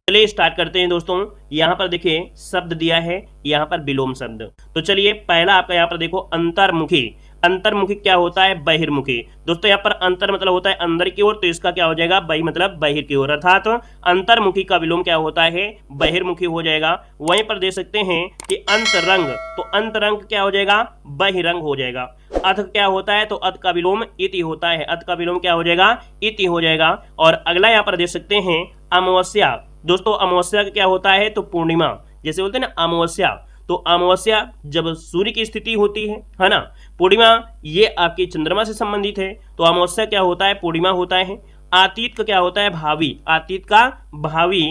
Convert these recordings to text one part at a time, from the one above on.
चलिए स्टार्ट करते हैं दोस्तों। यहाँ पर देखिए शब्द दिया है, यहाँ पर विलोम शब्द। तो चलिए पहला आपका यहाँ पर देखो अंतर्मुखी। अंतर्मुखी क्या होता है? बहिर्मुखी। दोस्तों यहाँ पर अंतर मतलब होता है अंदर की ओर, तो इसका क्या हो जाएगा? बहि मतलब बहिर की ओर, अर्थात अंतर्मुखी का विलोम क्या होता है? बहिर्मुखी हो जाएगा। वहीं पर देख सकते हैं कि अंतरंग, तो अंतरंग क्या हो जाएगा? बहिरंग हो जाएगा। अथ क्या होता है? तो अथ का विलोम इति होता है, अथ का विलोम क्या हो जाएगा? इति हो जाएगा। और अगला यहाँ पर देख सकते हैं अमावस्या। दोस्तों अमावस्या क्या होता है? तो पूर्णिमा, जैसे बोलते हैं ना अमावस्या, तो अमावस्या जब सूर्य की स्थिति होती है ना। पूर्णिमा ये आपके चंद्रमा से संबंधित है, तो अमावस्या क्या होता है? पूर्णिमा होता है। आतीत का क्या होता है? भावी, आतीत का भावी।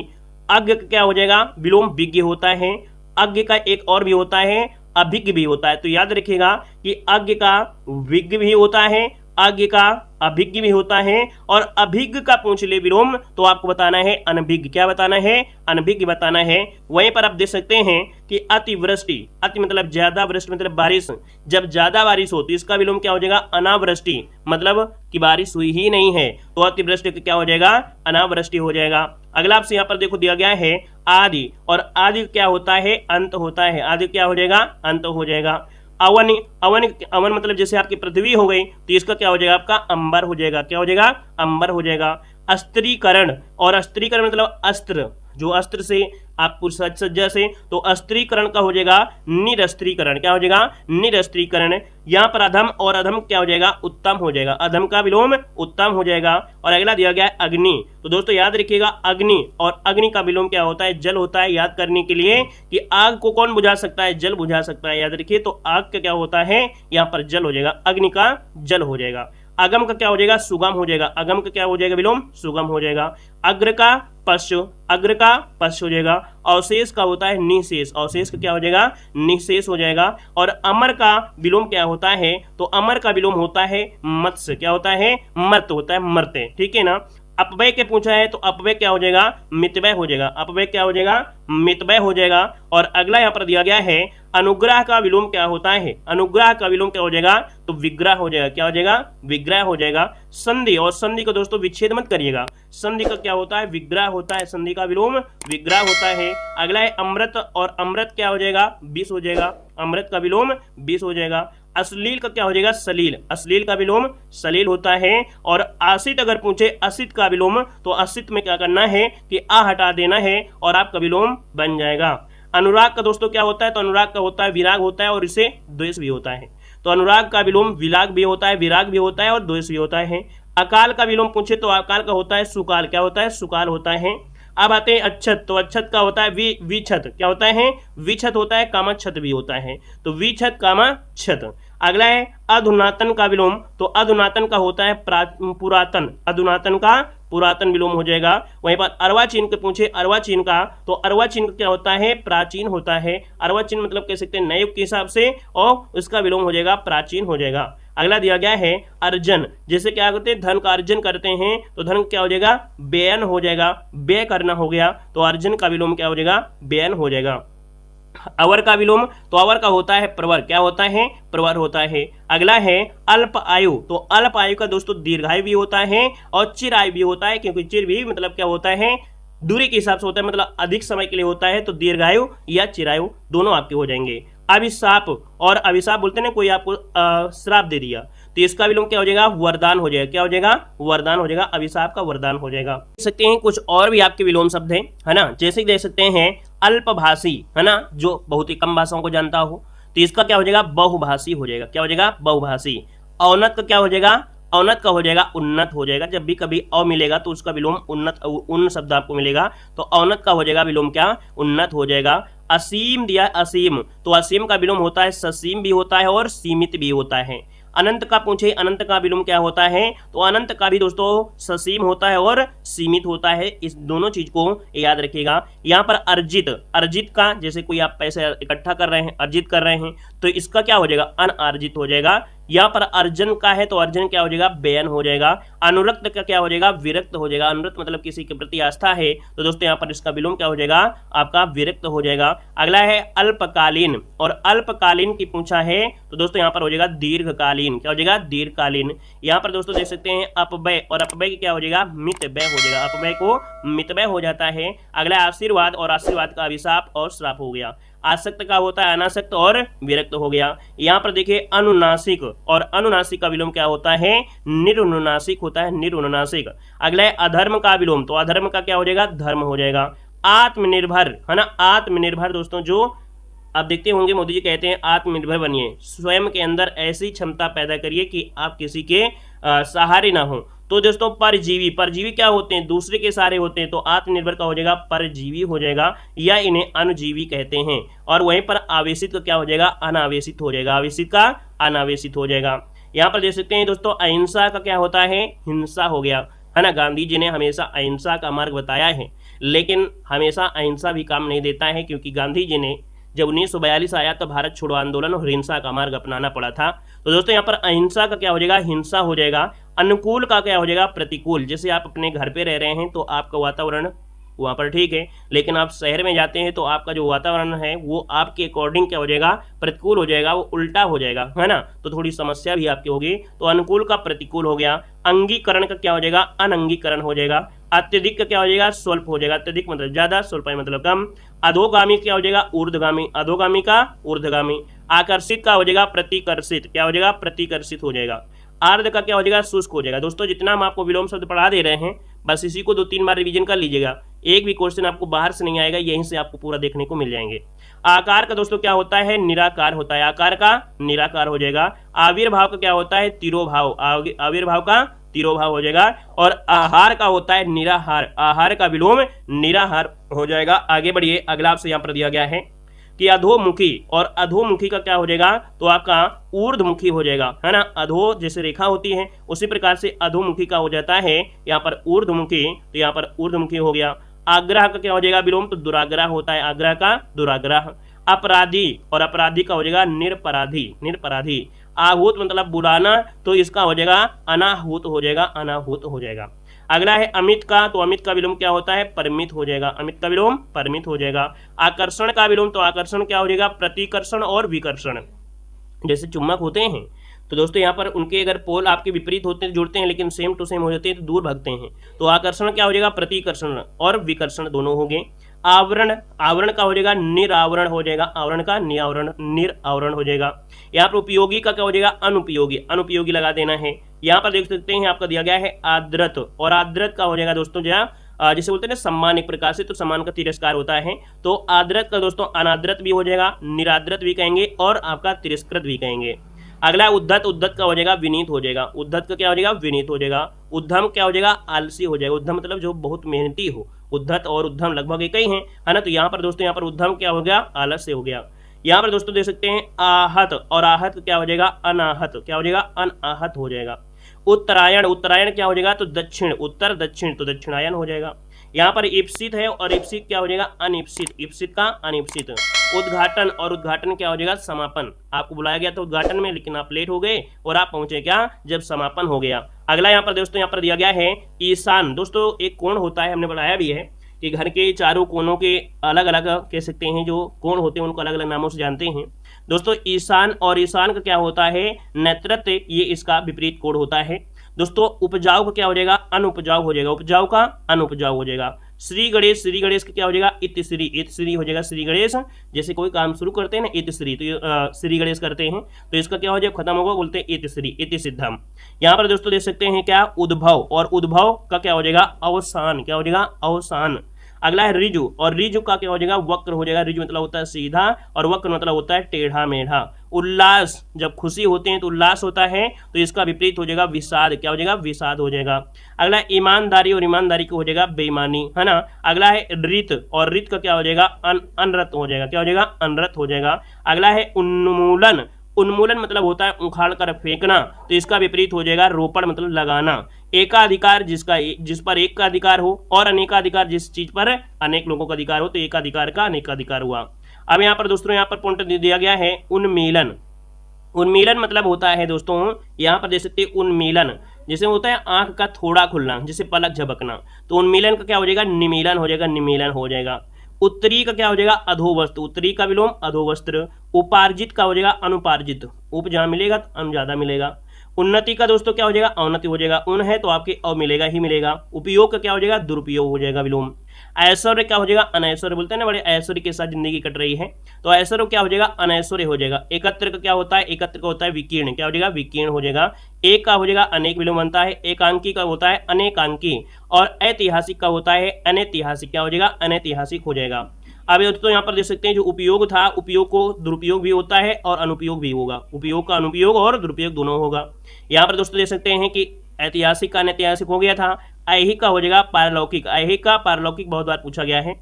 अज्ञ का क्या हो जाएगा? विलोम विज्ञ होता है। अज्ञ का एक और भी होता है, अभिज्ञ भी होता है। तो याद रखिएगा कि अज्ञ का विज्ञ भी होता है, अज्ञ का अभिज्ञ भी होता है, और अभिज्ञ का पूछ ले विलोम तो आपको बताना है अनभिज्ञ। क्या बताना है? अनभिज्ञ बताना है। वहीं पर आप देख सकते हैं कि अतिवृष्टि, अति मतलब ज्यादा, वृष्टि मतलब बारिश। जब ज्यादा बारिश हो तो इसका विलोम क्या हो जाएगा? अनावृष्टि, मतलब कि बारिश हुई ही नहीं है, तो अतिवृष्टि क्या हो जाएगा? अनावृष्टि हो जाएगा। अगला आपसे यहाँ पर देखो दिया गया है आदि, और आदि क्या होता है? अंत होता है। आदि क्या हो जाएगा? अंत हो जाएगा। अवन, अवन, अवन मतलब जैसे आपकी पृथ्वी हो गई, तो इसका क्या हो जाएगा? आपका अंबर हो जाएगा। क्या हो जाएगा? अंबर हो जाएगा। अस्त्रीकरण, और अस्त्रीकरण मतलब अस्त्र, जो अस्त्र से आप साज सज्जा से, तो अस्त्रीकरण का हो जाएगा निरस्त्रीकरण। क्या हो जाएगा? निरस्त्रीकरण। यहाँ पर अधम, और अधम क्या हो जाएगा? उत्तम हो जाएगा। अधम का विलोम उत्तम हो जाएगा। और अगला दिया गया है अग्नि। तो दोस्तों याद रखिएगा अग्नि, और अग्नि का विलोम क्या होता है? जल होता है। याद करने के लिए कि आग को कौन बुझा सकता है? जल बुझा सकता है। याद रखिए, तो आग का क्या होता है? यहाँ पर जल हो जाएगा, अग्नि का जल हो जाएगा। अगम का क्या हो जाएगा? सुगम हो जाएगा। अगम का क्या हो जाएगा? विलोम सुगम हो जाएगा। अग्र का पश्च, अग्र का पश्च हो जाएगा। अवशेष का होता है निशेष, अवशेष का क्या हो जाएगा? निशेष हो जाएगा। और अमर का विलोम क्या होता है? तो अमर का विलोम होता है मत्स्य। क्या होता है? मर्त होता है, मरते। ठीक है ना। अपव्यय के पूछा है, तो अपव्यय क्या हो जाएगा? मितव्यय हो जाएगा। अपव्यय क्या हो जाएगा? मितव्यय हो जाएगा। और अगला यहाँ पर दिया गया है अनुग्रह का विलोम क्या होता है? अनुग्रह का विलोम क्या हो जाएगा? तो विग्रह हो जाएगा। क्या हो जाएगा? विग्रह हो जाएगा। संधि, और संधि को दोस्तों विच्छेद मत करिएगा, संधि का क्या होता है? विग्रह होता है। संधि का विलोम विग्रह होता है। अगला है अमृत, और अमृत क्या हो जाएगा? विष हो जाएगा। अमृत का विलोम विष हो जाएगा। अश्लील का क्या हो जाएगा? सलील, अश्लील का विलोम सलील होता है। और आसित अगर पूछे असित का विलोम, तो असित में क्या करना है कि आ हटा देना है, और आपका विलोम बन जाएगा। अनुराग का दोस्तों क्या होता है? तो अनुराग का होता है विराग होता है, और इसे द्वेष भी होता है। तो अनुराग का विलोम विराग भी होता है, विराग भी होता है, और द्वेष भी होता है। अकाल का विलोम पूछे तो अकाल का होता है सुकाल। क्या होता है? सुकाल होता है। अब आते हैं अच्छत, तो अच्छत का होता है विछत। क्या होता है? विछत होता है। कामच्छत भी होता है, तो विछत कामच्छत। अगला है अधुनातन का विलोम, तो अधुनातन का होता है पुरातन। अधुनातन का पुरातन विलोम हो जाएगा। वहीं पर अर्वाचीन के पूछे अर्वाचीन का, तो अर्वाचीन का क्या होता है? प्राचीन होता है। अर्वाचीन मतलब कह सकते हैं नए युग के हिसाब से, और उसका विलोम हो जाएगा प्राचीन हो जाएगा। अगला दिया गया है अर्जन, जैसे क्या करते हैं? धन का अर्जन करते हैं, तो धन क्या हो जाएगा? व्ययन हो जाएगा। व्यय करना हो गया, तो अर्जन का विलोम क्या हो जाएगा? व्ययन हो जाएगा। अवर का विलोम, तो अवर का होता है प्रवर। क्या होता है? प्रवर होता है। अगला है अल्प आयु, तो अल्प आयु का दोस्तों दीर्घायु भी होता है, और चिरायु भी होता है, क्योंकि चिर भी मतलब क्या होता है? दूरी के हिसाब से होता है, मतलब अधिक समय के लिए होता है। तो दीर्घायु या चिरायु दोनों आपके हो जाएंगे। अभिशाप, और अभिशाप बोलते हैं कोई आपको श्राप दे दिया, तो इसका विलोम क्या हो जाएगा? वरदान हो जाएगा। क्या हो जाएगा? वरदान हो जाएगा। अभिशाप का वरदान हो जाएगा। देख सकते हैं कुछ और भी आपके विलोम शब्द हैं, है ना। जैसे देख सकते हैं अल्पभाषी, है ना, जो बहुत ही कम भाषाओं को जानता हो, तो इसका क्या हो जाएगा? बहुभाषी हो जाएगा। क्या हो जाएगा? बहुभाषी। औन्नत का क्या हो जाएगा? औन्नत का हो जाएगा उन्नत हो जाएगा। जब भी कभी अ मिलेगा तो उसका विलोम उन्नत, उन्न शब्द आपको मिलेगा, तो औन्नत का हो जाएगा विलोम क्या? उन्नत हो जाएगा। असीम दिया, असीम, तो असीम का विलोम होता है ससीम भी होता है, और सीमित भी होता है। अनंत का पूछे, अनंत का विलोम क्या होता है? तो अनंत का भी दोस्तों ससीम होता है और सीमित होता है। इस दोनों चीज को याद रखिएगा। यहाँ पर अर्जित, अर्जित का जैसे कोई आप पैसे इकट्ठा कर रहे हैं, अर्जित कर रहे हैं, तो इसका क्या हो जाएगा? अनअर्जित हो जाएगा। यहाँ पर अर्जन का है तो अर्जन क्या हो जाएगा, बेयन हो जाएगा। अनुरक्त का क्या हो जाएगा, विरक्त हो जाएगा। अनुरक्त मतलब किसी के प्रति आस्था है, तो दोस्तों यहाँ पर इसका विलोम क्या हो जाएगा, आपका विरक्त हो जाएगा। अगला है अल्पकालीन, और अल्पकालीन की पूछा है तो दोस्तों यहाँ पर हो जाएगा दीर्घकालीन। क्या हो जाएगा, दीर्घकालीन। यहाँ पर दोस्तों देख सकते हैं अपव्यय, और अपव्यय क्या हो जाएगा, मितव्यय हो जाएगा। अपव्यय को मितव्यय हो जाता है। अगला आशीर्वाद, और आशीर्वाद का अभिशाप और श्राप हो गया। आसक्त का होता है अनासक्त और विरक्त हो गया। यहाँ पर देखिए अनुनासिक, और अनुनासिक का विलोम क्या होता है, निरनुनासिक होता है, निरनुनासिक। अगला है अधर्म का विलोम, तो अधर्म का क्या हो जाएगा, धर्म हो जाएगा। आत्मनिर्भर है ना, आत्मनिर्भर दोस्तों जो आप देखते होंगे मोदी जी कहते हैं आत्मनिर्भर बनिए, स्वयं के अंदर ऐसी क्षमता पैदा करिए कि आप किसी के सहारे ना हो। तो दोस्तों परजीवी, परजीवी क्या होते हैं, दूसरे के सहारे होते हैं, तो आत्मनिर्भर का हो जाएगा परजीवी हो जाएगा, या इन्हें अनुजीवी कहते हैं। और वहीं पर आवेशित का क्या हो जाएगा, अनावेशित हो जाएगा। आवेशित का अनावेशित हो जाएगा। यहाँ पर देख सकते हैं दोस्तों अहिंसा का क्या होता है, हिंसा हो गया, है ना। गांधी जी ने हमेशा अहिंसा का मार्ग बताया है, लेकिन हमेशा अहिंसा भी काम नहीं देता है, क्योंकि गांधी जी ने जब 1942 आया तो भारत छोड़ो आंदोलन और हिंसा का मार्ग अपनाना पड़ा था। तो दोस्तों यहाँ पर अहिंसा का क्या हो जाएगा, हिंसा हो जाएगा। अनुकूल का क्या हो जाएगा, प्रतिकूल। जैसे आप अपने घर पे रह रहे हैं तो आपका वातावरण वहाँ पर ठीक है, लेकिन आप शहर में जाते हैं तो आपका जो वातावरण है वो आपके अकॉर्डिंग क्या हो जाएगा, प्रतिकूल हो जाएगा, वो उल्टा हो जाएगा, है ना। तो थोड़ी समस्या भी आपकी होगी। तो अनुकूल का प्रतिकूल हो गया। अंगीकरण का क्या हो जाएगा, अनंगीकरण हो जाएगा। अत्यधिक का क्या हो जाएगा, स्वल्प हो जाएगा। अत्यधिक मतलब ज्यादा, स्वल्प मतलब कम। अधोगामी क्या हो जाएगा, ऊर्ध्वगामी। अधोगामी का ऊर्ध्वगामी। आकर्षित का हो जाएगा प्रतिकर्षित। क्या हो जाएगा, प्रतिकर्षित हो जाएगा। आर्द्र का क्या हो जाएगा, शुष्क हो जाएगा। दोस्तों जितना हम आपको विलोम शब्द पढ़ा दे रहे हैं, बस इसी को 2-3 बार रिवीजन कर लीजिएगा। एक भी क्वेश्चन आपको बाहर से नहीं आएगा, यहीं से आपको पूरा देखने को मिल जाएंगे। आकार का दोस्तों क्या होता है, निराकार होता है। आकार का निराकार हो जाएगा। आविर्भाव का क्या होता है, तिरोभाव। आविर्भाव का तिरोभाव हो जाएगा। और आहार का होता है निराहार। आहार का विलोम निराहार हो जाएगा। आगे बढ़िए, अगला आपसे यहाँ पर दिया गया है कि अधोमुखी, और अधोमुखी का क्या हो जाएगा, तो आपका ऊर्ध्वमुखी हो जाएगा, है ना। अधो जैसे रेखा होती है उसी प्रकार से अधोमुखी का हो जाता है यहाँ पर ऊर्ध्वमुखी, तो यहाँ पर ऊर्ध्वमुखी हो गया। आग्रह का क्या हो जाएगा विलोम, तो दुराग्रह होता है। आग्रह का दुराग्रह। अपराधी, और अपराधी का हो जाएगा निरपराधी। निरपराधी। आहूत मतलब बुलाना, तो इसका हो जाएगा अनाहूत हो जाएगा, अनाहूत हो जाएगा। अगला है अमित का, तो अमित का विलोम क्या होता है, परिमित हो जाएगा। अमित का विलोम परिमित हो जाएगा। आकर्षण का विलोम, तो आकर्षण क्या हो जाएगा, प्रतिकर्षण और विकर्षण। जैसे चुम्बक होते हैं तो दोस्तों यहाँ पर उनके अगर पोल आपके विपरीत होते हैं, जुड़ते हैं, लेकिन सेम टू सेम हो जाते हैं तो दूर भागते हैं। तो आकर्षण क्या हो जाएगा, प्रतिकर्षण और विकर्षण दोनों हो गए। आवरण, आवरण का हो जाएगा निरावरण हो जाएगा। आवरण का निरावरण, निरावरण हो जाएगा। यहाँ पर उपयोगी का क्या हो जाएगा, अनुपयोगी। अनुपयोगी लगा देना है। यहाँ पर देख सकते हैं आपका दिया गया है आद्रत, और आद्रत का हो जाएगा दोस्तों जैसे बोलते हैं ना सम्मान एक प्रकार से, तो सम्मान का तिरस्कार होता है। तो आद्रत का दोस्तों अनाद्रत भी हो जाएगा, निराद्रत भी कहेंगे, और आपका तिरस्कृत भी कहेंगे। अगला उद्धत, उद्धत का हो जाएगा विनीत हो जाएगा। उद्धत का क्या हो जाएगा, विनीत हो जाएगा। उद्धम क्या हो जाएगा, आलसी हो जाएगा। उद्धम मतलब जो बहुत मेहनती हो। उद्धत और उद्धम लगभग एक ही हैं, है ना। तो यहाँ पर दोस्तों यहाँ पर उद्धम क्या हो गया, आलस्य हो गया। यहाँ पर दोस्तों देख सकते हैं आहत, और आहत क्या हो जाएगा, अनाहत। क्या हो जाएगा, अनाहत हो जाएगा। उत्तरायण, उत्तरायण क्या हो जाएगा, तो दक्षिण। उत्तर दक्षिण, तो दक्षिणायन हो जाएगा। यहाँ पर इप्सित है, और इप्सित क्या हो जाएगा, अनिप्सित। इप्सित का अनिप्सित। उद्घाटन, और उद्घाटन क्या हो जाएगा, समापन। आपको बुलाया गया था उद्घाटन में, लेकिन आप लेट हो गए और आप पहुंचे क्या, जब समापन हो गया। अगला यहाँ पर दोस्तों यहाँ पर दिया गया है ईशान। दोस्तों एक कोण होता है, हमने बताया भी है कि घर के चारों कोनों के अलग अलग कह सकते हैं, जो कोण होते हैं उनको अलग अलग नामों से जानते हैं दोस्तों। ईशान, और ईशान का क्या होता है, नेतृत्व, ये इसका विपरीत कोण होता है दोस्तों। उपजाऊ का क्या हो जाएगा, अनुपजाऊ हो जाएगा। उपजाऊ का अनुपजाऊ हो जाएगा। श्री गणेश, श्री गणेश का क्या हो जाएगा, इतिश्री। इतिश्री हो जाएगा श्री गणेश। जैसे कोई काम शुरू करते हैं ना इतिश्री, तो श्री गणेश करते हैं, तो इसका क्या हो जाएगा, खत्म होगा, बोलते हैं इतिश्री, इति सिद्धम। यहाँ पर दोस्तों देख सकते हैं क्या, उद्भव, और उद्भव का क्या हो जाएगा, अवसान। क्या हो जाएगा, अवसान। अगला है रिजु, और रिजु का क्या हो जाएगा, वक्र हो जाएगा। रिजु मतलब होता है सीधा, और वक्र मतलब होता है टेढ़ा मेढ़ा। उल्लास, जब खुशी होते हैं तो उल्लास होता है, तो इसका विपरीत हो जाएगा विषाद। क्या हो जाएगा, विषाद हो जाएगा। अगला है ईमानदारी, और ईमानदारी को हो जाएगा बेईमानी, है ना। अगला है रित, और रित का क्या हो जाएगा, अनरत हो जाएगा। क्या हो जाएगा, अनरत हो जाएगा। अगला है उन्मूलन। उन्मूलन मतलब होता है उखाड़ कर फेंकना, तो इसका विपरीत हो जाएगा रोपण मतलब लगाना। एकाधिकार, जिस पर एक का अधिकार हो, और अनेकाधिकार, जिस चीज पर अनेक लोगों का अधिकार हो, तो एकाधिकार का अनेकाधिकार हुआ। अब यहाँ पर दोस्तों यहाँ पर पॉइंट दिया गया है उन्मीलन। उन्मीलन मतलब होता है दोस्तों, यहाँ पर देख सकते हैं उन्मीलन, जैसे होता है आंख का थोड़ा खुलना, जैसे पलक झपकना, तो उन्मीलन का क्या हो जाएगा, निमीलन हो जाएगा, निमीलन हो जाएगा। उत्तरी का क्या हो जाएगा, अधोवस्त्र, उत्तरी का विलोम अधोवस्त्र। उपार्जित का हो जाएगा अनुपार्जित, उप जहां मिलेगा तो अन ज्यादा मिलेगा। उन्नति का दोस्तों क्या हो जाएगा, अवनति हो जाएगा, उन है तो आपके अ मिलेगा ही मिलेगा। उपयोग का क्या हो जाएगा, दुरुपयोग हो जाएगा विलोम। ऐश्वर्य क्या हो जाएगा, अनैश्वर्य, बोलते हैं ना बड़े ऐश्वर्य के साथ जिंदगी कट रही है, तो ऐश्वर्य क्या हो जाएगा, अनैश्वर्य हो जाएगा। एकत्र का क्या होता है, एकत्र का होता है विकीर्ण, क्या हो जाएगा, विकीर्ण हो जाएगा। एक का हो जाएगा अनेक विलोम बनता है, एकांकी का होता है अनेकांकी, और ऐतिहासिक का होता है अनैतिहासिक, क्या हो जाएगा, अनैतिहासिक हो जाएगा। अब दोस्तों यहाँ पर देख सकते हैं जो उपयोग था, उपयोग को दुरुपयोग भी होता है और अनुपयोग भी होगा, उपयोग का अनुपयोग और दुरुपयोग दोनों होगा। यहाँ पर दोस्तों देख सकते हैं कि ऐतिहासिक का अनैतिहासिक हो गया था। ऐहिक का हो जाएगा पारलौकिक, ऐहिक का पारलौकिक बहुत बार पूछा गया है।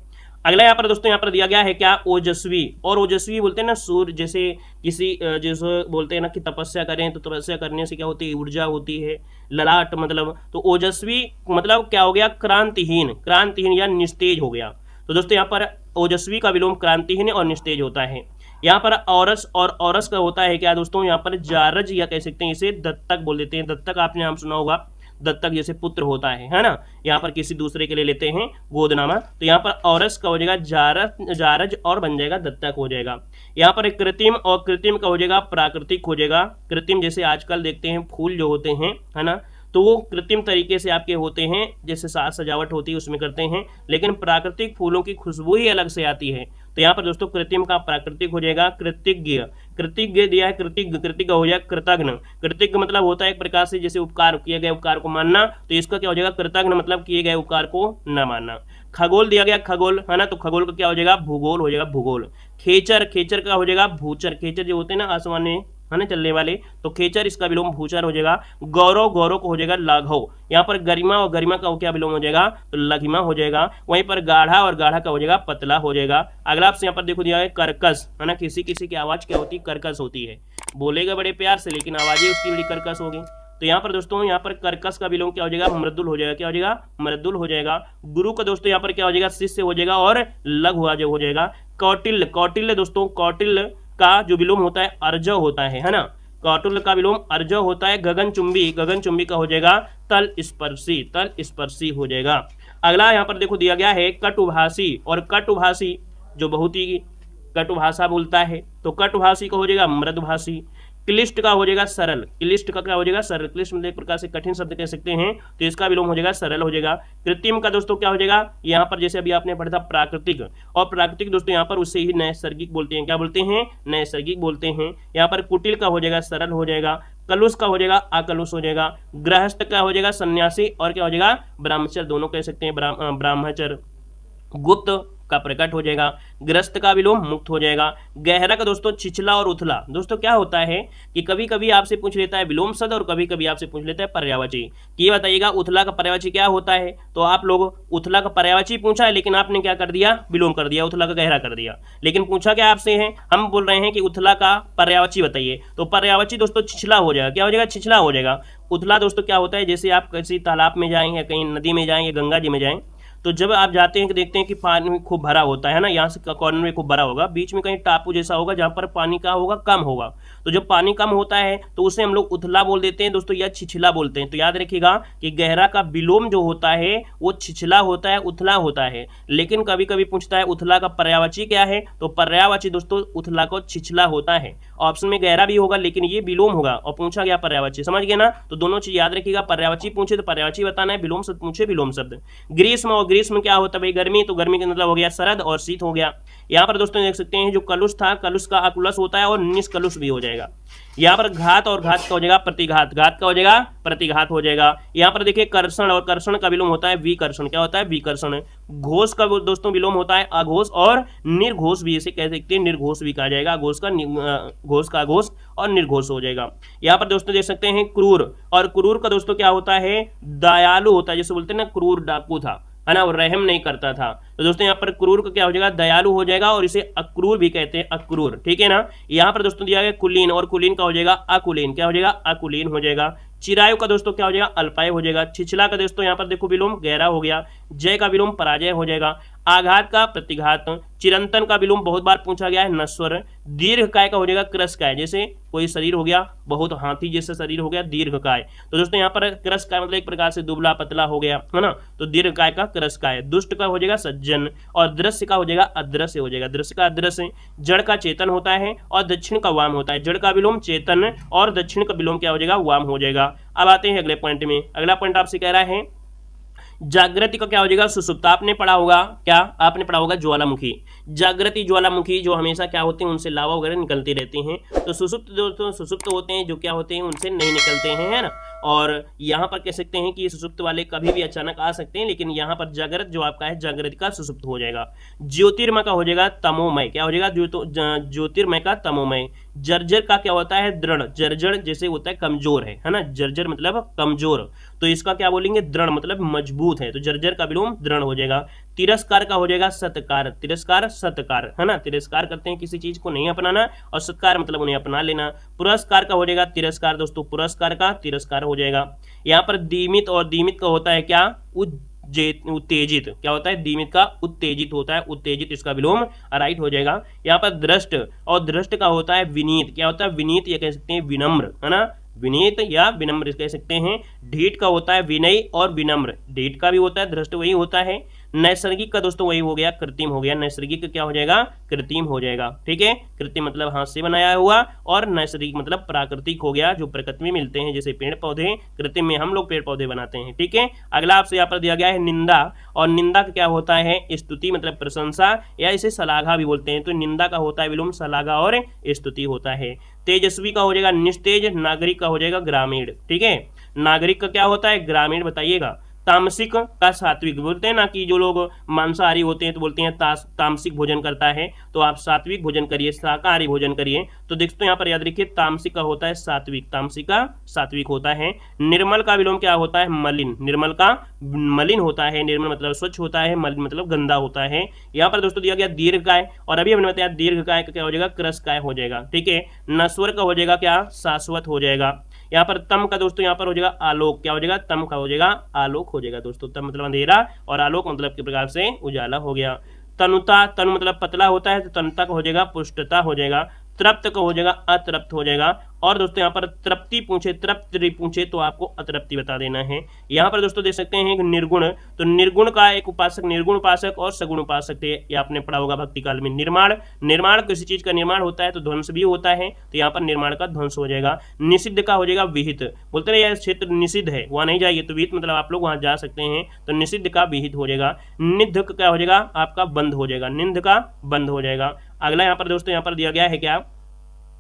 अगला यहाँ पर दोस्तों यहाँ पर दिया गया है क्या, ओजस्वी, और ओजस्वी बोलते हैं ना सूर्य, जैसे किसी जैसे बोलते हैं ना कि तपस्या करें तो तपस्या करने से क्या होती है, ऊर्जा होती है, ललाट मतलब, तो ओजस्वी मतलब क्या हो गया, क्रांतिहीन, क्रांतिहीन या निस्तेज हो गया। तो दोस्तों यहाँ पर ओजस्वी का विलोम क्रांतिहीन और निस्तेज होता है। यहाँ पर औरस और औरस का होता है क्या दोस्तों, यहाँ पर जारज या कह सकते हैं इसे दत्तक बोल देते हैं। दत्तक आपने नाम सुना होगा, दत्तक जैसे पुत्र होता है ना, यहाँ पर किसी दूसरे के लिए लेते हैं गोदनामा, तो यहाँ पर औरस का हो जाएगा जारज और बन जाएगा दत्तक हो जाएगा। यहाँ पर एक कृत्रिम, और कृत्रिम का हो जाएगा प्राकृतिक हो जाएगा। कृत्रिम जैसे आजकल देखते हैं फूल जो होते हैं है ना, तो वो कृत्रिम तरीके से आपके होते हैं, जैसे साज सजावट होती है उसमें करते हैं, लेकिन प्राकृतिक फूलों की खुशबू ही अलग से आती है। तो यहाँ पर दोस्तों कृत्रिम का प्राकृतिक हो जाएगा। कृतज्ञ, कृतज्ञ दिया है, कृतज्ञ, कृतज्ञ हो जाएगा कृतज्ञ। कृतज्ञ मतलब होता है एक प्रकार से जैसे उपकार, किए गए उपकार को मानना, तो इसका क्या हो जाएगा, कृतज्ञ मतलब किए गए उपकार को न मानना। खगोल दिया गया, खगोल है ना, तो खगोल का क्या हो जाएगा, भूगोल हो जाएगा, भूगोल। खेचर, खेचर का हो जाएगा भूचर, खेचर जो होते हैं ना आसमान में है ना चलने वाले, तो खेचर इसका विलोम भूचर हो जाएगा। गौरव, गौरव को हो जाएगा लाघव। यहाँ पर गरिमा और गरिमा का क्या विलोम हो जाएगा, तो लघिमा हो जाएगा। वहीं पर गाढ़ा और गाढ़ा का हो जाएगा पतला हो जाएगा। अगला आपसे यहाँ पर देखो दिया है कर्कश, है ना, किसी किसी की आवाज क्या होती है, कर्कश होती है, बोलेगा बड़े प्यार से लेकिन आवाजें उसकी बड़ी कर्कश होगी। तो यहाँ पर दोस्तों यहाँ पर कर्कश का विलोम क्या हो जाएगा, मृदुल हो जाएगा, क्या हो जाएगा, मृदुल हो जाएगा। गुरु का दोस्तों यहाँ पर क्या हो जाएगा, शिष्य हो जाएगा, और लघु हो जाएगा। कौटिल्य, कौटिल्य दोस्तों, कौटिल्य का जो विलोम होता है अर्जव होता है ना, कौटिल्य का विलोम अर्जव होता है। गगनचुंबी, गगनचुंबी का हो जाएगा तल स्पर्शी, तल स्पर्शी हो जाएगा। अगला यहाँ पर देखो दिया गया है कटुभाषी, और कटुभाषी जो बहुत ही कटु भाषा बोलता है, तो कटुभाषी का हो जाएगा मृदुभाषी। क्लिष्ट का हो जाएगा सरल, क्लिष्ट का क्या हो जाएगा, सरल। क्लिष्ट मतलब एक प्रकार से कठिन शब्द कह सकते हैं, तो इसका विलोम हो जाएगा सरल हो जाएगा। कृत्रिम का दोस्तों क्या हो जाएगा, यहाँ पर जैसे अभी आपने पढ़ा था प्राकृतिक, और प्राकृतिक दोस्तों यहाँ पर उससे ही नैसर्गिक बोलते हैं, क्या बोलते हैं, नैसर्गिक बोलते हैं। यहाँ पर कुटिल का हो जाएगा सरल हो जाएगा। कलुष का हो जाएगा अकलुष हो जाएगा। गृहस्थ का हो जाएगा सन्यासी, और क्या हो जाएगा ब्रह्मचर्य, दोनों कह सकते हैं ब्रह्मचर्य। गुप्त का प्रकट हो जाएगा। ग्रस्त का विलोम मुक्त हो जाएगा। गहरा का दोस्तों छिछला और उथला। दोस्तों क्या होता है कि कभी कभी आपसे पूछ लेता है विलोम शब्द, और कभी कभी आपसे पूछ लेता है पर्यायवाची। ये बताइएगा उथला का पर्यायवाची क्या होता है, तो आप लोग उथला का पर्यायवाची पूछा है, लेकिन आपने क्या कर दिया, विलोम कर दिया, उथला का गहरा कर दिया। लेकिन पूछा क्या आपसे है, हम बोल रहे हैं कि उथला का पर्यायवाची बताइए, तो पर्यायवाची दोस्तों छिछला हो जाएगा, क्या हो जाएगा, छिछला हो जाएगा। उथला दोस्तों क्या होता है, जैसे आप किसी तालाब में जाएं या कहीं नदी में जाएं या गंगा जी में जाएं, तो जब आप जाते हैं कि देखते हैं कि पानी खूब भरा होता है ना, यहाँ से कॉर्नर में खूब भरा होगा, बीच में कहीं टापू जैसा होगा जहाँ पर पानी का होगा कम होगा, तो जब पानी कम होता है तो उसे हम लोग उथला बोल देते हैं दोस्तों, या छिछला बोलते हैं। तो याद रखिएगा कि गहरा का विलोम जो होता है वो छिछला होता है, उथला होता है। लेकिन कभी कभी पूछता है उथला का पर्यायवाची क्या है, तो पर्यायवाची दोस्तों उथला को छिछला होता है। ऑप्शन में गहरा भी होगा लेकिन ये विलोम होगा, और पूछा गया पर्यायवाची, समझ गए ना। तो दोनों चीज याद रखिएगा, पर्यायवाची पूछे तो पर्यायवाची बताना है, विलोम शब्द पूछे विलोम शब्द। ग्रीष्म, और ग्रीष्म क्या होता है भाई, गर्मी, तो गर्मी का मतलब हो गया शरद, और शीत हो गया। यहाँ पर दोस्तों देख सकते हैं जो कलुष था, कलुष का अकुलस होता है और निष्कलुष भी हो जाएगा। यहाँ पर घात, और घात का हो जाएगा प्रतिघात, घात का हो जाएगा प्रतिघात हो जाएगा। यहाँ पर देखिए कर्षण, और कर्षण का विलोम होता है विकर्षण, क्या होता है विकर्षण। घोष का दोस्तों विलोम होता है अघोष, और निर्घोष भी इसे कह सकते हैं, निर्घोष भी कहा जाएगा। घोष का अघोष और निर्घोष हो जाएगा। यहाँ पर दोस्तों देख सकते हैं क्रूर, और क्रूर का दोस्तों क्या होता है दयालु होता है, जैसे बोलते हैं ना क्रूर डाकू था है ना, वो रहम नहीं करता था। तो दोस्तों यहाँ पर क्रूर का क्या हो जाएगा दयालु हो जाएगा, और इसे अक्रूर भी कहते हैं, अक्रूर, ठीक है ना। यहाँ पर दोस्तों दिया गया कुलीन, और कुलीन का हो जाएगा अकुलीन, क्या हो जाएगा अकुलीन हो जाएगा। चिरायु का दोस्तों क्या हो जाएगा, अल्पाय हो जाएगा। छिछला का दोस्तों यहाँ पर देखो विलोम गहरा हो गया। जय का विलोम पराजय हो जाएगा। आघात का प्रतिघात। चिरंतन का विलोम बहुत बार पूछा गया है, नश्वर। दीर्घकाय का हो जाएगा क्रसकाय, जैसे कोई शरीर हो गया बहुत हाथी जैसा शरीर हो गया दीर्घकाय। तो दोस्तों यहाँ पर क्रसकाय मतलब एक प्रकार से दुबला पतला हो गया है ना, तो दीर्घकाय का क्रसकाय। दुष्ट का हो जाएगा सज्जन और दृश्य का हो जाएगा अदृश्य हो जाएगा। दृश्य का अदृश्य। जड़ का चेतन होता है और दक्षिण का वाम होता है। जड़ का विलोम चेतन और दक्षिण का विलोम क्या हो जाएगा, वाम हो जाएगा। अब आते हैं अगले पॉइंट में। अगला पॉइंट आपसे कह रहा है जागृति का क्या हो जाएगा, सुसुप्त। आपने पढ़ा होगा क्या, आपने पढ़ा होगा ज्वालामुखी। जागृति ज्वालामुखी जो हमेशा क्या होते हैं, उनसे लावा वगैरह निकलते रहते हैं। तो सुसुप्त दोस्तों सुसुप्त होते हैं जो क्या होते हैं, उनसे नहीं निकलते हैं, है ना। और यहाँ पर कह सकते हैं कि सुसुप्त वाले कभी भी अचानक आ सकते हैं, लेकिन यहाँ पर जागृत जो आपका है जागृति का सुसुप्त हो जाएगा। ज्योतिर्मय का हो जाएगा तमोमय। क्या हो जाएगा, ज्योतिर्मय का तमोमय। जर्जर का क्या होता है, दृढ़। जर्जर जैसे होता है कमजोर है ना, जर्जर मतलब कमजोर, तो इसका क्या बोलेंगे, दृढ़ मतलब मजबूत है। तो जर्जर का विलोम दृढ़ हो जाएगा। तिरस्कार का हो जाएगा सत्कार। तिरस्कार सत्कार, है ना, तिरस्कार करते हैं किसी चीज को नहीं अपनाना, और सत्कार मतलब उन्हें अपना लेना। पुरस्कार का हो जाएगा तिरस्कार दोस्तों, पुरस्कार का तिरस्कार हो जाएगा। यहाँ पर दीमित और दीमित का होता है क्या, उत्तेजित। क्या होता है, दीमित का उत्तेजित होता है, उत्तेजित इसका विलोम राइट हो जाएगा। यहाँ पर दृष्ट और दृष्ट का होता है विनीत। क्या होता है, विनीत या कह सकते हैं विनम्र, है ना, विनीत या विनम्र कह सकते हैं। ढीठ का होता है विनय और विनम्र। ढीठ का भी होता है, दृष्ट वही होता है। नैसर्गिक का दोस्तों वही हो गया, कृत्रिम हो गया। नैसर्गिक का क्या हो जाएगा, कृत्रिम हो जाएगा। ठीक है, कृत्रिम मतलब हाथ से बनाया हुआ, और नैसर्गिक मतलब प्राकृतिक हो गया, जो प्रकृति में मिलते हैं, जैसे पेड़ पौधे। कृत्रिम में हम लोग पेड़ पौधे बनाते हैं। ठीक है, अगला आपसे यहाँ पर दिया गया है निंदा। और निंदा का क्या होता है, स्तुति मतलब प्रशंसा, या इसे सलाघा भी बोलते हैं। तो निंदा का होता है विलोम सलाघा और स्तुति होता है। तेजस्वी का हो जाएगा निस्तेज। नागरिक का हो जाएगा ग्रामीण। ठीक है, नागरिक का क्या होता है, ग्रामीण बताइएगा। तामसिक का सात्विक बोलते हैं ना, कि जो लोग मांसाहारी होते हैं तो बोलते हैं तामसिक भोजन करता है, तो आप सात्विक भोजन करिए, शाकाहारी भोजन करिए। तो दोस्तों यहाँ पर याद रखिए तामसिक का होता है सात्विक, तामसिक का सात्विक होता है। निर्मल का विलोम क्या होता है, मलिन। निर्मल का मलिन होता है, निर्मल मतलब स्वच्छ होता है, मलिन मतलब गंदा होता है। यहाँ पर दोस्तों दिया गया दीर्घकाय, और अभी हमने बताया दीर्घकाय का क्या हो जाएगा, क्रसकाय हो जाएगा। ठीक है, नश्वर का हो जाएगा क्या, शाश्वत हो जाएगा। यहाँ पर तम का दोस्तों यहाँ पर हो जाएगा आलोक। क्या हो जाएगा, तम का हो जाएगा आलोक हो जाएगा दोस्तों। तम मतलब अंधेरा और आलोक मतलब के प्रकार से उजाला हो गया। तनुता, तनु मतलब पतला होता है, तो तनुता का हो जाएगा पुष्टता हो जाएगा। तृप्त का हो जाएगा अतृप्त हो जाएगा। और दोस्तों यहाँ पर तृप्ति पूछे, तृप्ति पूछे तो आपको अतृप्ति बता देना है। यहाँ पर दोस्तों देख सकते हैं निर्गुण, तो निर्गुण का एक उपासक निर्गुण उपासक और सगुण उपासक थे, ये आपने पढ़ा होगा भक्ति काल में। निर्माण, निर्माण किसी चीज का निर्माण होता है तो ध्वंस भी होता है, तो यहाँ पर निर्माण का ध्वंस हो जाएगा। निषिद्ध का हो जाएगा विहित। बोलते हैं यह क्षेत्र निषिद्ध है, वहां नहीं जाइए, तो विहित मतलब आप लोग वहां जा सकते हैं, तो निषिद्ध का विहित हो जाएगा। निध का क्या हो जाएगा, आपका बंद हो जाएगा, निंद का बंद हो जाएगा। अगला यहाँ पर दोस्तों यहाँ पर दिया गया है क्या,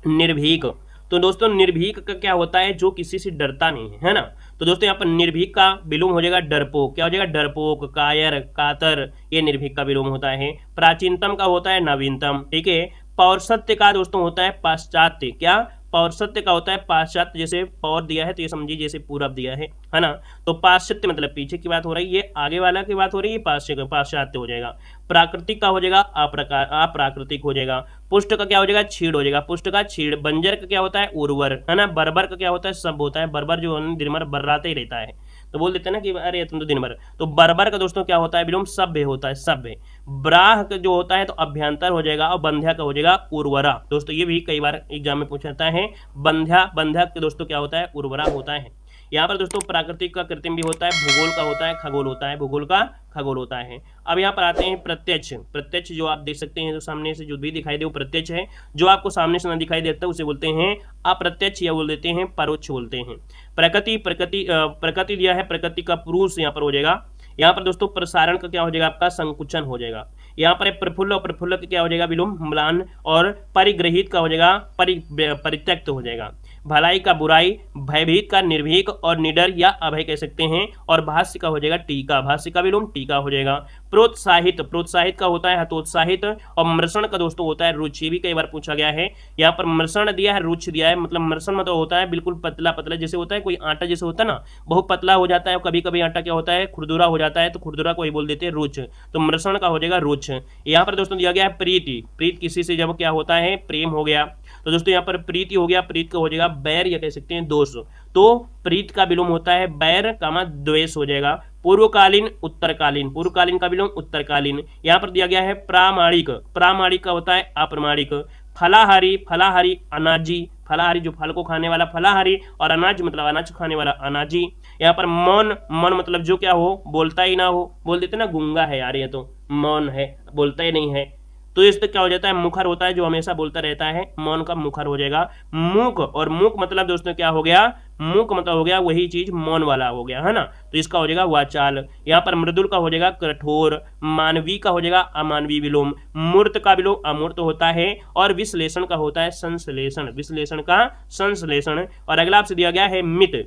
निर्भीक। तो दोस्तों निर्भीक का क्या होता है, जो किसी से डरता नहीं है, है ना। तो दोस्तों यहाँ पर निर्भीक का विलोम हो जाएगा डरपोक। क्या हो जाएगा, डरपोक, कायर, कातर, ये निर्भीक का विलोम होता है। प्राचीनतम का होता है नवीनतम। ठीक है, पौरसत्य का दोस्तों होता है पाश्चात्य। क्या, पौरसत्य का होता है पाश्चात्य। जैसे पौर दिया है तो ये समझिए जैसे पूरब दिया है ना। तो पाश्चात्य मतलब पीछे की बात हो रही है, ये आगे वाला की बात हो रही है, पाश्चात्य हो जाएगा। प्राकृतिक का हो जाएगा अप्राकृतिक हो जाएगा। पुष्ट का क्या हो जाएगा, छीड़ हो जाएगा, पुष्ट का छीड़। बंजर का क्या होता है, उर्वर, है ना। बर्बर का क्या होता है, सब होता है। बर्बर जो दिन भर बर्राते ही रहता है, तो बोल देते हैं ना कि अरे तुम तो दिन भर। तो बर्बर का दोस्तों क्या होता है, विलोम सभ्य होता है, सभ्य। ब्राह का जो होता है तो अभ्यंतर हो जाएगा, और बंध्या का हो जाएगा उर्वरा। दोस्तों ये भी कई बार एग्जाम में पूछा जाता है। बंध्या के दोस्तों क्या होता है, उर्वरा होता है। यहाँ पर दोस्तों प्राकृतिक का कृत्रिम भी होता है, भूगोल का होता है, खगोल होता है, भूगोल का खगोल होता है। अब यहाँ पर आते हैं प्रत्यक्ष। प्रत्यक्ष जो आप देख सकते हैं, जो सामने से जो भी दिखाई दे वो प्रत्यक्ष है। जो आपको सामने से ना दिखाई देता उसे बोलते हैं अप्रत्यक्ष, या बोल देते हैं परोक्ष बोलते हैं। प्रकृति दिया है, प्रकृति का पुरुष यहाँ पर हो जाएगा। यहाँ पर दोस्तों प्रसारण का क्या हो जाएगा, आपका संकुचन हो जाएगा। यहाँ पर प्रफुल्ल और प्रफुल्ल का क्या हो जाएगा, विलोम म्लान। और परिग्रहित का हो जाएगा परित्यक्त हो जाएगा। भलाई का बुराई, भयभीत का निर्भीक, और निडर या अभय कह सकते हैं। और भाष्य का हो जाएगा टीका, भाष्य का विलोम टीका हो जाएगा। प्रोत्साहित, प्रोत्साहित का होता है हतोत्साहित, और मृषण का दोस्तों होता है रुचि। भी कई बार पूछा गया है। यहाँ पर मृषण दिया है, रुचि दिया है, मतलब मृषण मतलब होता है बिल्कुल पतला पतला, जैसे होता है कोई आटा जैसे होता है ना, बहुत पतला हो जाता है, और कभी कभी आटा क्या होता है खुरदुरा हो जाता है, तो खुरदुरा को ही बोल देते हैं रुच। तो मृषण का हो जाएगा रुच। यहाँ पर दोस्तों दिया गया है प्रीति, प्रीत किसी से जब क्या होता है प्रेम हो गया, तो दोस्तों यहाँ पर प्रीति हो गया, प्रीत का हो जाएगा बैर या कह सकते हैं दोष। तो प्रीत का विलोम होता है बैर कामा द्वेष हो जाएगा। पूर्वकालीन उत्तरकालीन, पूर्वकालीन का विलोम उत्तरकालीन। यहाँ पर दिया गया है प्रामाणिक, प्रामाणिक का होता है अप्रामाणिक। फलाहारी, फलाहारी अनाजी, फलाहारी जो फल को खाने वाला फलाहारी, और अनाज मतलब अनाज खाने वाला अनाजी। यहाँ पर मौन, मौन मतलब जो क्या हो बोलता ही ना हो, बोल देते ना गूंगा है यार ये तो मौन है, बोलता ही नहीं है, तो इससे क्या हो जाता है मुखर होता है जो हमेशा बोलता रहता है, मौन का मुखर हो जाएगा। मूक, और मूक मतलब दोस्तों क्या हो गया, मूक मतलब हो गया वही चीज मौन वाला हो गया है ना, तो इसका हो जाएगा वाचाल। यहाँ पर मृदुल का हो जाएगा कठोर, मानवीय का हो जाएगा अमानवीय विलोम, मूर्त का विलोम अमूर्त होता है, और विश्लेषण का होता है संश्लेषण, विश्लेषण का संश्लेषण। और अगला आपसे दिया गया है मित।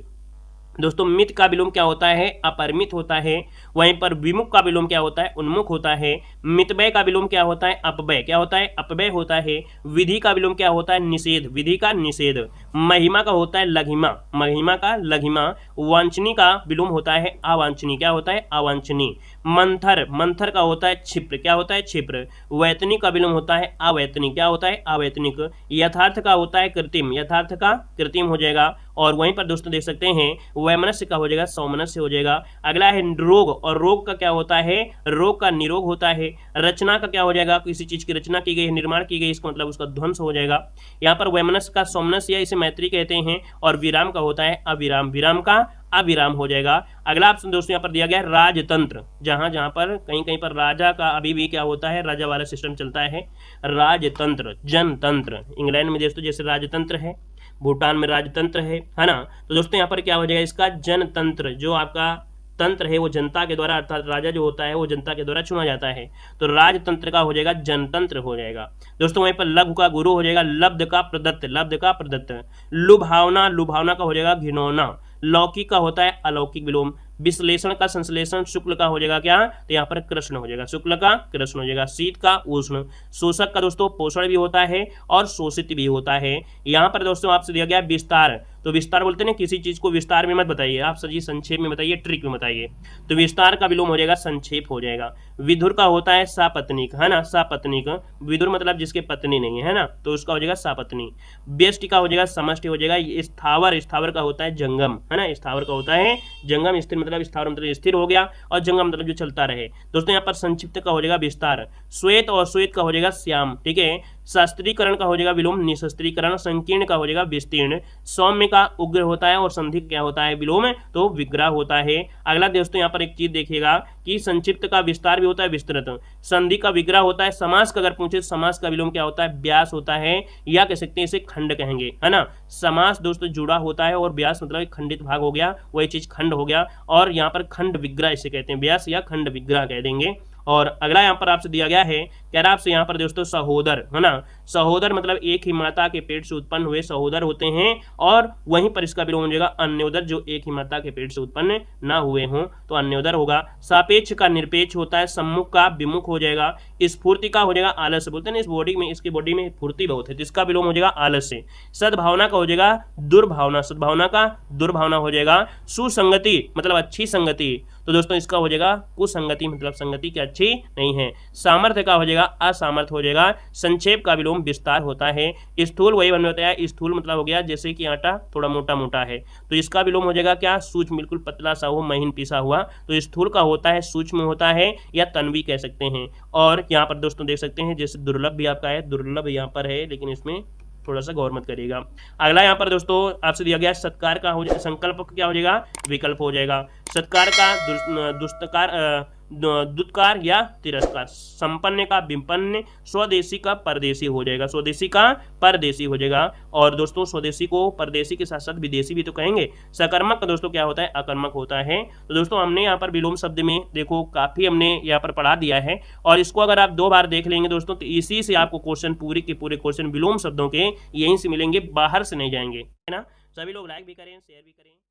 दोस्तों मित का विलोम क्या होता है अपरिमित होता है। वहीं पर विमुख का विलोम क्या होता है उन्मुख होता है। मितव्यय का विलोम क्या होता है अपव्यय, क्या होता है अपव्यय होता है। विधि का विलोम क्या होता है निषेध, विधि का निषेध। महिमा का होता है लघिमा, महिमा का लघिमा। वांछनी का विलोम होता है अवांछनी, क्या होता है अवांछनी। मंथर, मंथर का होता है क्षिप्र, क्या होता है क्षिप्र। वैतनिक का विलोम होता है अवैतनिक, क्या होता है अवैतनिक। यथार्थ का होता है कृत्रिम, यथार्थ का कृत्रिम हो जाएगा। और वहीं पर दोस्तों देख सकते हैं वैमनस्य का हो जाएगा सौमनस्य हो जाएगा। अगला है रोग, और रोग का क्या होता है रोग का निरोग होता है। रचना का क्या हो जाएगा किसी चीज की रचना की गई, निर्माण की गई, इसका मतलब उसका ध्वंस हो जाएगा। यहाँ पर वैमनस्य का सौमनस्य या इसे मैत्री कहते हैं। और विराम का होता है अविराम, विराम का अविराम हो जाएगा। अगला ऑप्शन दोस्तों यहाँ पर दिया गया है राजतंत्र, जहां जहां पर कहीं कहीं पर राजा का अभी भी क्या होता है राजा वाला सिस्टम चलता है। राजतंत्र, जनतंत्र, इंग्लैंड में दोस्तों जैसे राजतंत्र है, भूटान में राजतंत्र है ना, तो दोस्तों यहाँ पर क्या हो जाएगा इसका जनतंत्र, जो आपका तंत्र है वो जनता के द्वारा, अर्थात राजा जो होता है वो जनता के द्वारा चुना जाता है, तो राजतंत्र का हो जाएगा जनतंत्र हो जाएगा। दोस्तों वहीं पर लघु का गुरु हो जाएगा लब्ध का प्रदत्त, लब्ध का प्रदत्त। लुभावना, लुभावना का हो जाएगा घिनौना। लौकिक का होता है अलौकिक विलोम। विश्लेषण का संश्लेषण शुक्ल का हो जाएगा क्या, तो यहाँ पर कृष्ण हो जाएगा, शुक्ल का कृष्ण हो जाएगा। शीत का उष्ण। शोषक का दोस्तों पोषण भी होता है और शोषित भी होता है। यहाँ पर दोस्तों आपसे दिया गया विस्तार, तो विस्तार बोलते हैं किसी चीज को विस्तार में मत बताइए, आप सजी संक्षेप में बताइए, ट्रिक में बताइए, तो विस्तार का विलोम हो जाएगा संक्षेप हो जाएगा। विधुर का होता है सापत्निक है ना, सापत्निक। विधुर मतलब जिसके पत्नी नहीं है ना, तो उसका हो जाएगा सापत्नी। व्यष्टि का हो जाएगा समष्टि हो जाएगा। स्थावर, स्थावर का होता है जंगम है ना, स्थावर का होता है जंगम। स्थिर मतलब स्थावर मतलब स्थिर हो गया, और जंगम मतलब जो चलता रहे। दोस्तों यहाँ पर संक्षिप्त का हो जाएगा विस्तार। श्वेत और श्वेत का हो जाएगा श्याम, ठीक है। शास्त्रीकरण का हो जाएगा विलोम निशास्त्रीकरण। संकीर्ण का हो जाएगा विस्तीर्ण। सौम्य का उग्र होता है, और संधि क्या होता है विलोम, तो विग्रह होता है। अगला दोस्तों यहाँ पर एक चीज देखिएगा कि संक्षिप्त का विस्तार भी होता है विस्तृत। संधि का विग्रह होता है। समास का अगर पूछे समास का विलोम क्या होता है व्यास होता है, या कह सकते हैं इसे खंड कहेंगे है ना। समास दोस्तों जुड़ा होता है, और व्यास मतलब एक खंडित भाग हो गया, वही चीज खंड हो गया, और यहाँ पर खंड विग्रह इसे कहते हैं, व्यास या खंड विग्रह कह देंगे। और अगला यहाँ पर आपसे दिया गया है, कह रहा आपसे यहाँ पर दोस्तों सहोदर है ना। सहोदर मतलब एक ही माता के पेट से उत्पन्न हुए सहोदर होते हैं, और वहीं पर इसका विलोम हो जाएगा अन्योदर, जो एक ही माता के पेट से उत्पन्न ना हुए हों, तो अन्योदर होगा। सापेक्ष का निरपेक्ष होता है। सम्मुख का विमुख हो जाएगा। स्फूर्ति का हो जाएगा आलस्य, बोलते हैं इस बॉडी में, इसकी बॉडी में फूर्ति बहुत है, जिसका विलोम हो जाएगा आलस्य। सद्भावना का हो जाएगा दुर्भावना, सद्भावना का दुर्भावना हो जाएगा। सुसंगति मतलब अच्छी संगति, तो दोस्तों इसका हो जाएगा कुसंगति मतलब संगति की अच्छी नहीं है। सामर्थ्य का हो जाएगा असामर्थ्य हो जाएगा। संक्षेप का विलोम विस्तार होता है। स्थूल वही बन होता है, स्थूल मतलब हो गया जैसे कि आटा थोड़ा मोटा मोटा है, तो इसका विलोम हो जाएगा क्या सूक्ष्म, बिल्कुल पतला सा हो, महीन पिसा हुआ, तो स्थूल का होता है सूक्ष्म होता है, या तन्वी कह सकते हैं। और यहाँ पर दोस्तों देख सकते हैं जैसे दुर्लभ भी आपका है, दुर्लभ यहाँ पर है, लेकिन इसमें थोड़ा सा गौर मत करिएगा। अगला यहाँ पर दोस्तों आपसे दिया गया सत्कार का हो जाएगा, संकल्प क्या हो जाएगा विकल्प हो जाएगा। सत्कार का दुष्टकार, दुत्कार या तिरस्कार। संपन्न का विपन्न। स्वदेशी का परदेशी हो जाएगा, स्वदेशी का परदेशी हो जाएगा। और दोस्तों स्वदेशी को परदेशी के साथ साथ विदेशी भी तो कहेंगे। सकर्मक का दोस्तों क्या होता है अकर्मक होता है। तो दोस्तों हमने यहाँ पर विलोम शब्द में देखो काफी हमने यहाँ पर पढ़ा दिया है, और इसको अगर आप 2 बार देख लेंगे दोस्तों, तो इसी से आपको क्वेश्चन पूरे के पूरे क्वेश्चन विलोम शब्दों के यहीं से मिलेंगे, बाहर से नहीं जाएंगे, है ना। सभी लोग लाइक भी करें, शेयर भी करें।